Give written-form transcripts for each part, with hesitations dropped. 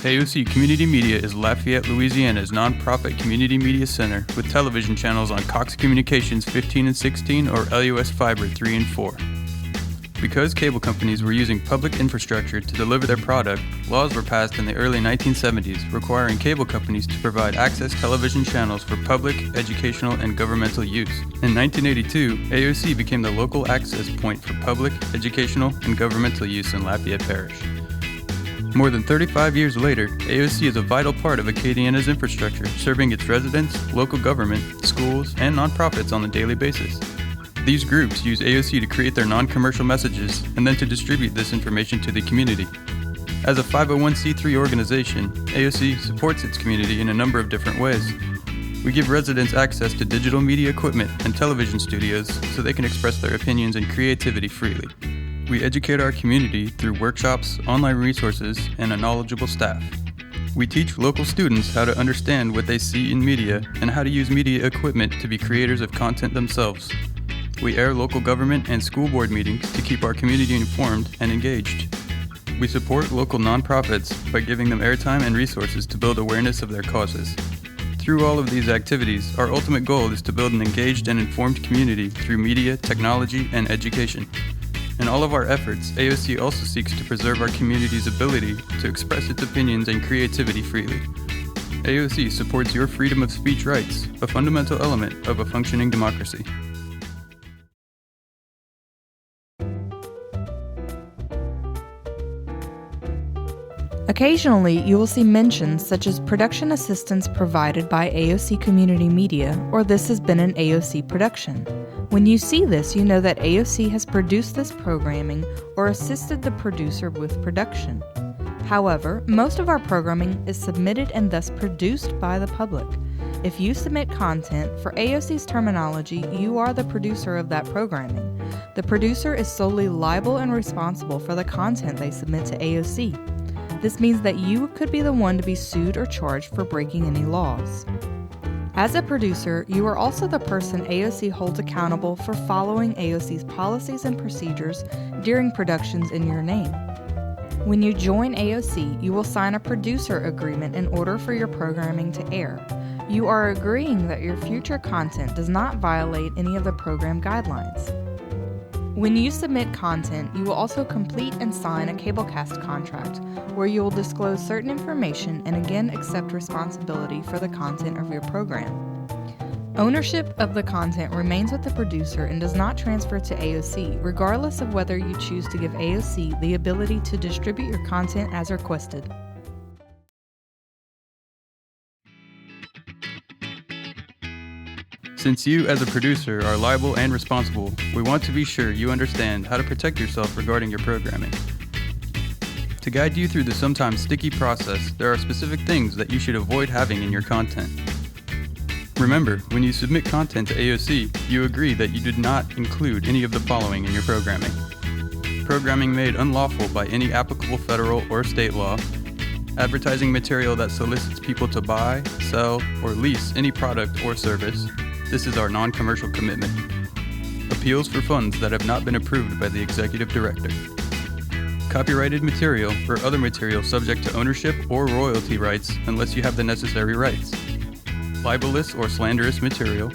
AOC Community Media is Lafayette, Louisiana's nonprofit community media center with television channels on Cox Communications 15 and 16 or LUS Fiber 3 and 4. Because cable companies were using public infrastructure to deliver their product, laws were passed in the early 1970s requiring cable companies to provide access television channels for public, educational, and governmental use. In 1982, AOC became the local access point for public, educational, and governmental use in Lafayette Parish. More than 35 years later, AOC is a vital part of Acadiana's infrastructure, serving its residents, local government, schools, and nonprofits on a daily basis. These groups use AOC to create their non-commercial messages and then to distribute this information to the community. As a 501c3 organization, AOC supports its community in a number of different ways. We give residents access to digital media equipment and television studios so they can express their opinions and creativity freely. We educate our community through workshops, online resources, and a knowledgeable staff. We teach local students how to understand what they see in media and how to use media equipment to be creators of content themselves. We air local government and school board meetings to keep our community informed and engaged. We support local nonprofits by giving them airtime and resources to build awareness of their causes. Through all of these activities, our ultimate goal is to build an engaged and informed community through media, technology, and education. In all of our efforts, AOC also seeks to preserve our community's ability to express its opinions and creativity freely. AOC supports your freedom of speech rights, a fundamental element of a functioning democracy. Occasionally, you will see mentions such as production assistance provided by AOC Community Media or this has been an AOC production. When you see this, you know that AOC has produced this programming or assisted the producer with production. However, most of our programming is submitted and thus produced by the public. If you submit content, for AOC's terminology, you are the producer of that programming. The producer is solely liable and responsible for the content they submit to AOC. This means that you could be the one to be sued or charged for breaking any laws. As a producer, you are also the person AOC holds accountable for following AOC's policies and procedures during productions in your name. When you join AOC, you will sign a producer agreement in order for your programming to air. You are agreeing that your future content does not violate any of the program guidelines. When you submit content, you will also complete and sign a cablecast contract where you will disclose certain information and again accept responsibility for the content of your program. Ownership of the content remains with the producer and does not transfer to AOC, regardless of whether you choose to give AOC the ability to distribute your content as requested. Since you, as a producer, are liable and responsible, we want to be sure you understand how to protect yourself regarding your programming. To guide you through the sometimes sticky process, there are specific things that you should avoid having in your content. Remember, when you submit content to AOC, you agree that you did not include any of the following in your programming. Programming made unlawful by any applicable federal or state law, advertising material that solicits people to buy, sell, or lease any product or service. This is our non-commercial commitment. Appeals for funds that have not been approved by the executive director. Copyrighted material or other material subject to ownership or royalty rights unless you have the necessary rights. Libelous or slanderous material,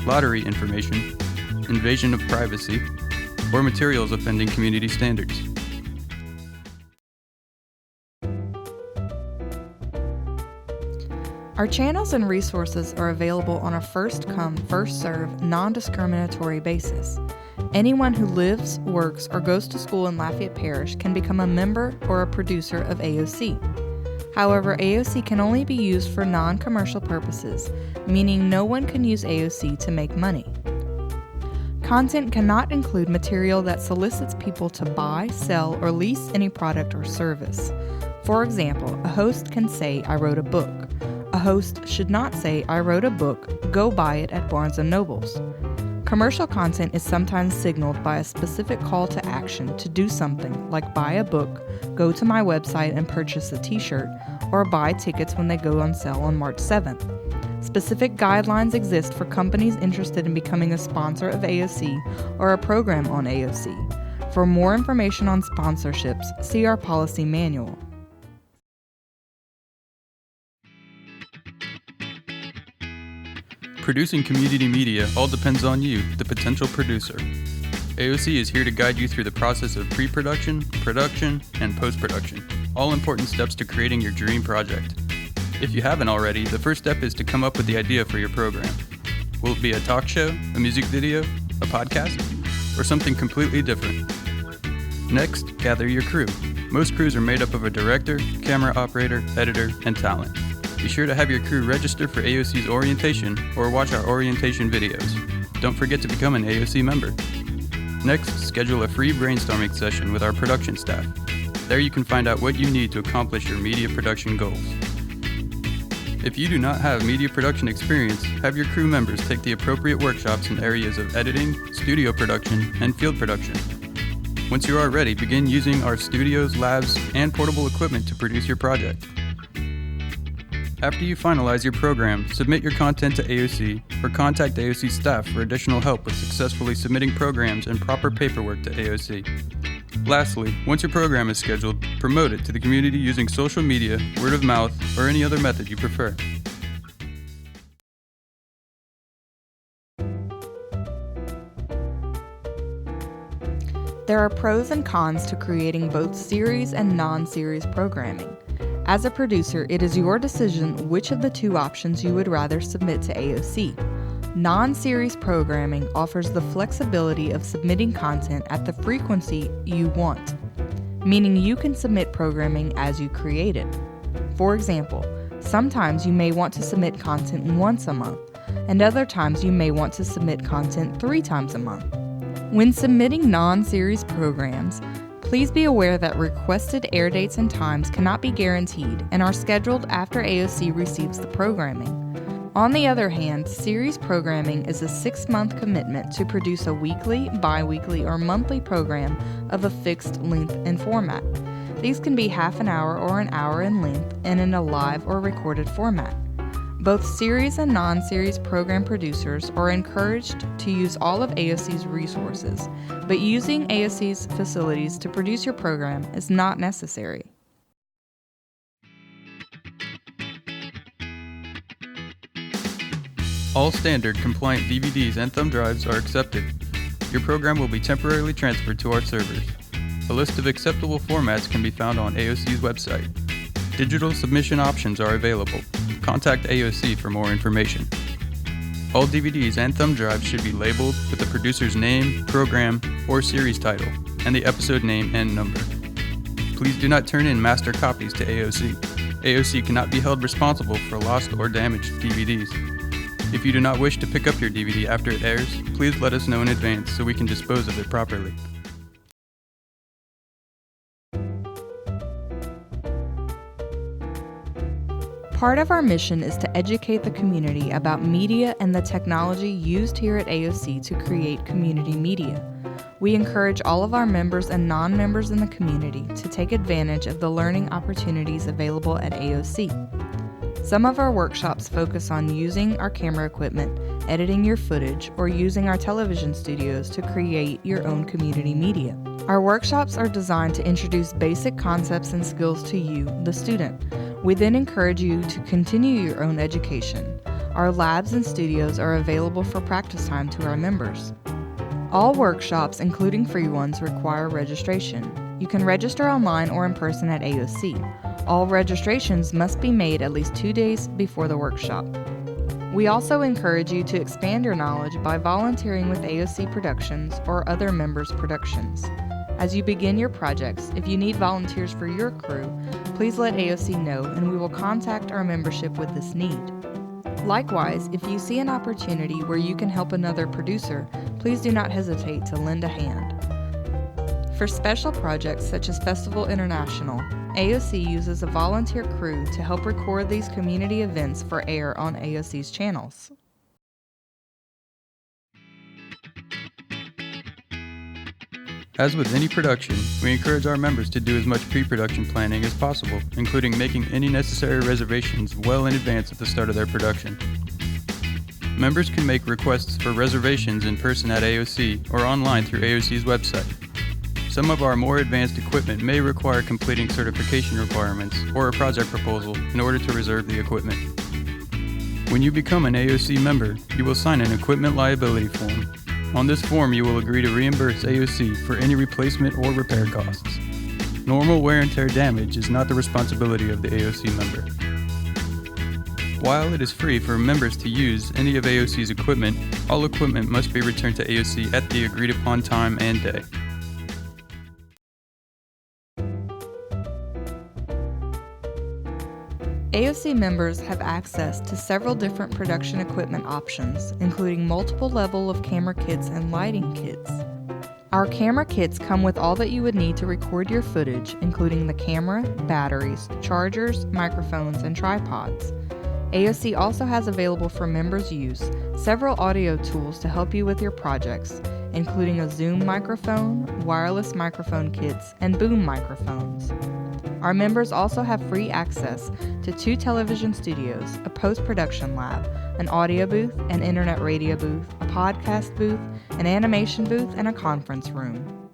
lottery information, invasion of privacy, or materials offending community standards. Our channels and resources are available on a first-come, first-served, non-discriminatory basis. Anyone who lives, works, or goes to school in Lafayette Parish can become a member or a producer of AOC. However, AOC can only be used for non-commercial purposes, meaning no one can use AOC to make money. Content cannot include material that solicits people to buy, sell, or lease any product or service. For example, a host can say, "I wrote a book." A host should not say, "I wrote a book, go buy it at Barnes & Noble's." Commercial content is sometimes signaled by a specific call to action to do something, like buy a book, go to my website and purchase a t-shirt, or buy tickets when they go on sale on March 7th. Specific guidelines exist for companies interested in becoming a sponsor of AOC or a program on AOC. For more information on sponsorships, see our policy manual. Producing community media all depends on you, the potential producer. AOC is here to guide you through the process of pre-production, production, and post-production, all important steps to creating your dream project. If you haven't already, the first step is to come up with the idea for your program. Will it be a talk show, a music video, a podcast, or something completely different? Next, gather your crew. Most crews are made up of a director, camera operator, editor, and talent. Be sure to have your crew register for AOC's orientation or watch our orientation videos. Don't forget to become an AOC member. Next, schedule a free brainstorming session with our production staff. There you can find out what you need to accomplish your media production goals. If you do not have media production experience, have your crew members take the appropriate workshops in areas of editing, studio production, and field production. Once you are ready, begin using our studios, labs, and portable equipment to produce your project. After you finalize your program, submit your content to AOC or contact AOC staff for additional help with successfully submitting programs and proper paperwork to AOC. Lastly, once your program is scheduled, promote it to the community using social media, word of mouth, or any other method you prefer. There are pros and cons to creating both series and non-series programming. As a producer, it is your decision which of the two options you would rather submit to AOC. Non-series programming offers the flexibility of submitting content at the frequency you want, meaning you can submit programming as you create it. For example, sometimes you may want to submit content once a month, and other times you may want to submit content 3 times a month. When submitting non-series programs, please be aware that requested air dates and times cannot be guaranteed and are scheduled after AOC receives the programming. On the other hand, series programming is a 6-month commitment to produce a weekly, bi-weekly, or monthly program of a fixed length and format. These can be half an hour or an hour in length and in a live or recorded format. Both series and non-series program producers are encouraged to use all of AOC's resources, but using AOC's facilities to produce your program is not necessary. All standard compliant DVDs and thumb drives are accepted. Your program will be temporarily transferred to our servers. A list of acceptable formats can be found on AOC's website. Digital submission options are available. Contact AOC for more information. All DVDs and thumb drives should be labeled with the producer's name, program, or series title, and the episode name and number. Please do not turn in master copies to AOC. AOC cannot be held responsible for lost or damaged DVDs. If you do not wish to pick up your DVD after it airs, please let us know in advance so we can dispose of it properly. Part of our mission is to educate the community about media and the technology used here at AOC to create community media. We encourage all of our members and non-members in the community to take advantage of the learning opportunities available at AOC. Some of our workshops focus on using our camera equipment, editing your footage, or using our television studios to create your own community media. Our workshops are designed to introduce basic concepts and skills to you, the student. We then encourage you to continue your own education. Our labs and studios are available for practice time to our members. All workshops, including free ones, require registration. You can register online or in person at AOC. All registrations must be made at least 2 days before the workshop. We also encourage you to expand your knowledge by volunteering with AOC Productions or other members' productions. As you begin your projects, if you need volunteers for your crew, please let AOC know and we will contact our membership with this need. Likewise, if you see an opportunity where you can help another producer, please do not hesitate to lend a hand. For special projects such as Festival International, AOC uses a volunteer crew to help record these community events for air on AOC's channels. As with any production, we encourage our members to do as much pre-production planning as possible, including making any necessary reservations well in advance of the start of their production. Members can make requests for reservations in person at AOC or online through AOC's website. Some of our more advanced equipment may require completing certification requirements or a project proposal in order to reserve the equipment. When you become an AOC member, you will sign an equipment liability form. On this form, you will agree to reimburse AOC for any replacement or repair costs. Normal wear and tear damage is not the responsibility of the AOC member. While it is free for members to use any of AOC's equipment, all equipment must be returned to AOC at the agreed upon time and day. AOC members have access to several different production equipment options, including multiple level of camera kits and lighting kits. Our camera kits come with all that you would need to record your footage, including the camera, batteries, chargers, microphones, and tripods. AOC also has available for members' use several audio tools to help you with your projects, including a Zoom microphone, wireless microphone kits, and boom microphones. Our members also have free access to 2 television studios, a post-production lab, an audio booth, an internet radio booth, a podcast booth, an animation booth, and a conference room.